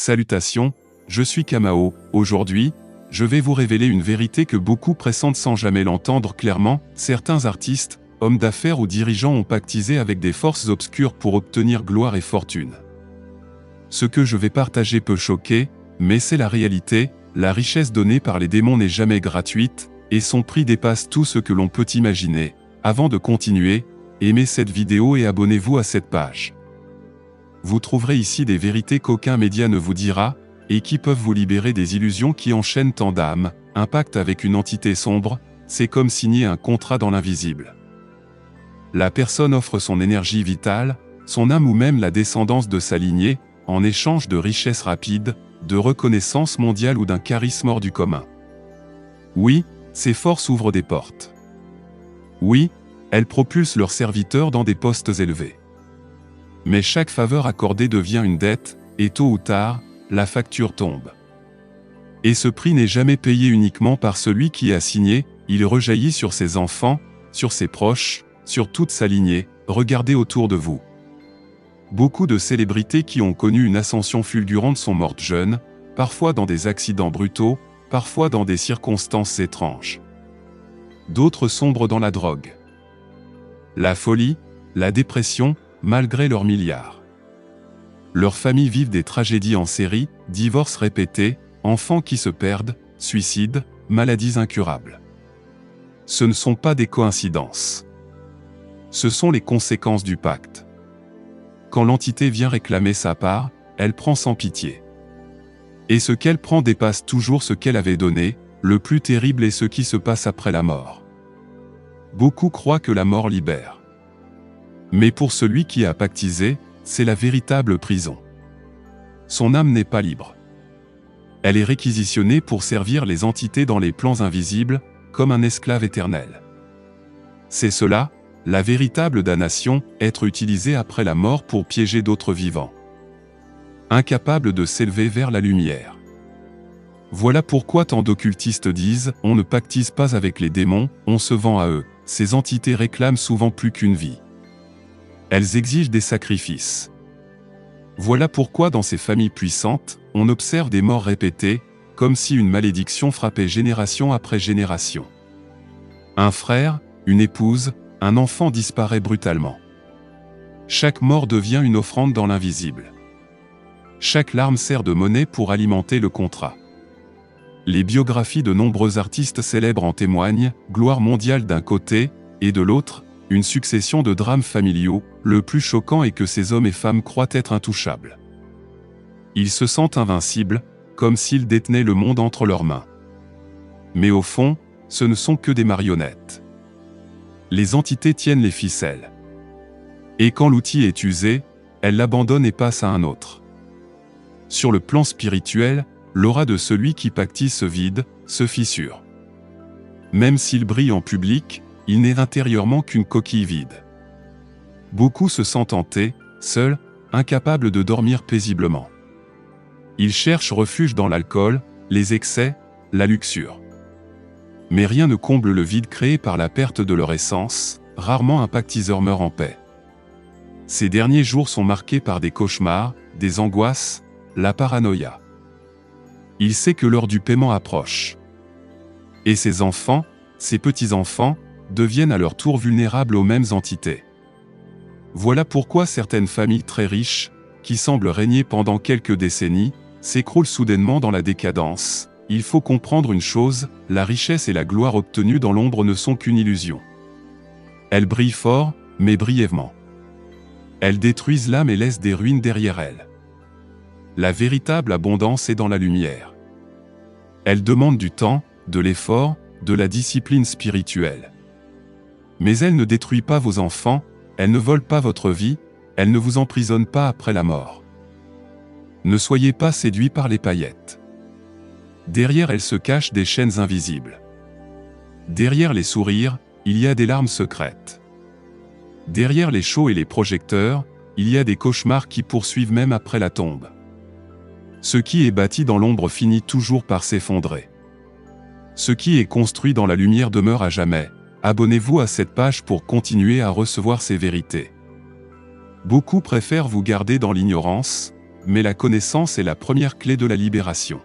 Salutations, je suis Kamao. Aujourd'hui, je vais vous révéler une vérité que beaucoup pressentent sans jamais l'entendre clairement. Certains artistes, hommes d'affaires ou dirigeants ont pactisé avec des forces obscures pour obtenir gloire et fortune. Ce que je vais partager peut choquer, mais c'est la réalité. La richesse donnée par les démons n'est jamais gratuite, et son prix dépasse tout ce que l'on peut imaginer. Avant de continuer, aimez cette vidéo et abonnez-vous à cette page. Vous trouverez ici des vérités qu'aucun média ne vous dira, et qui peuvent vous libérer des illusions qui enchaînent tant d'âmes. Un pacte avec une entité sombre, c'est comme signer un contrat dans l'invisible. La personne offre son énergie vitale, son âme ou même la descendance de sa lignée, en échange de richesses rapides, de reconnaissance mondiale ou d'un charisme hors du commun. Oui, ces forces ouvrent des portes. Oui, elles propulsent leurs serviteurs dans des postes élevés. Mais chaque faveur accordée devient une dette, et tôt ou tard, la facture tombe. Et ce prix n'est jamais payé uniquement par celui qui a signé, il rejaillit sur ses enfants, sur ses proches, sur toute sa lignée. Regardez autour de vous. Beaucoup de célébrités qui ont connu une ascension fulgurante sont mortes jeunes, parfois dans des accidents brutaux, parfois dans des circonstances étranges. D'autres sombrent dans la drogue, la folie, la dépression, malgré leurs milliards. Leurs familles vivent des tragédies en série, divorces répétés, enfants qui se perdent, suicides, maladies incurables. Ce ne sont pas des coïncidences. Ce sont les conséquences du pacte. Quand l'entité vient réclamer sa part, elle prend sans pitié. Et ce qu'elle prend dépasse toujours ce qu'elle avait donné. Le plus terrible est ce qui se passe après la mort. Beaucoup croient que la mort libère. Mais pour celui qui a pactisé, c'est la véritable prison. Son âme n'est pas libre. Elle est réquisitionnée pour servir les entités dans les plans invisibles, comme un esclave éternel. C'est cela, la véritable damnation, être utilisé après la mort pour piéger d'autres vivants. Incapable de s'élever vers la lumière. Voilà pourquoi tant d'occultistes disent « on ne pactise pas avec les démons, on se vend à eux ». Ces entités réclament souvent plus qu'une vie. Elles exigent des sacrifices. Voilà pourquoi dans ces familles puissantes, on observe des morts répétées, comme si une malédiction frappait génération après génération. Un frère, une épouse, un enfant disparaît brutalement. Chaque mort devient une offrande dans l'invisible. Chaque larme sert de monnaie pour alimenter le contrat. Les biographies de nombreux artistes célèbres en témoignent, gloire mondiale d'un côté, et de l'autre, une succession de drames familiaux. Le plus choquant est que ces hommes et femmes croient être intouchables. Ils se sentent invincibles, comme s'ils détenaient le monde entre leurs mains. Mais au fond, ce ne sont que des marionnettes. Les entités tiennent les ficelles. Et quand l'outil est usé, elles l'abandonnent et passent à un autre. Sur le plan spirituel, l'aura de celui qui pactise se vide, se fissure. Même s'il brille en public, il n'est intérieurement qu'une coquille vide. Beaucoup se sentent hantés, seuls, incapables de dormir paisiblement. Ils cherchent refuge dans l'alcool, les excès, la luxure. Mais rien ne comble le vide créé par la perte de leur essence, rarement un pactiseur meurt en paix. Ces derniers jours sont marqués par des cauchemars, des angoisses, la paranoïa. Il sait que l'heure du paiement approche. Et ses enfants, ses petits-enfants, deviennent à leur tour vulnérables aux mêmes entités. Voilà pourquoi certaines familles très riches, qui semblent régner pendant quelques décennies, s'écroulent soudainement dans la décadence. Il faut comprendre une chose, la richesse et la gloire obtenues dans l'ombre ne sont qu'une illusion. Elles brillent fort, mais brièvement. Elles détruisent l'âme et laissent des ruines derrière elles. La véritable abondance est dans la lumière. Elle demande du temps, de l'effort, de la discipline spirituelle. Mais elle ne détruit pas vos enfants, elle ne vole pas votre vie, elle ne vous emprisonne pas après la mort. Ne soyez pas séduits par les paillettes. Derrière elles se cachent des chaînes invisibles. Derrière les sourires, il y a des larmes secrètes. Derrière les shows et les projecteurs, il y a des cauchemars qui poursuivent même après la tombe. Ce qui est bâti dans l'ombre finit toujours par s'effondrer. Ce qui est construit dans la lumière demeure à jamais. Abonnez-vous à cette page pour continuer à recevoir ces vérités. Beaucoup préfèrent vous garder dans l'ignorance, mais la connaissance est la première clé de la libération.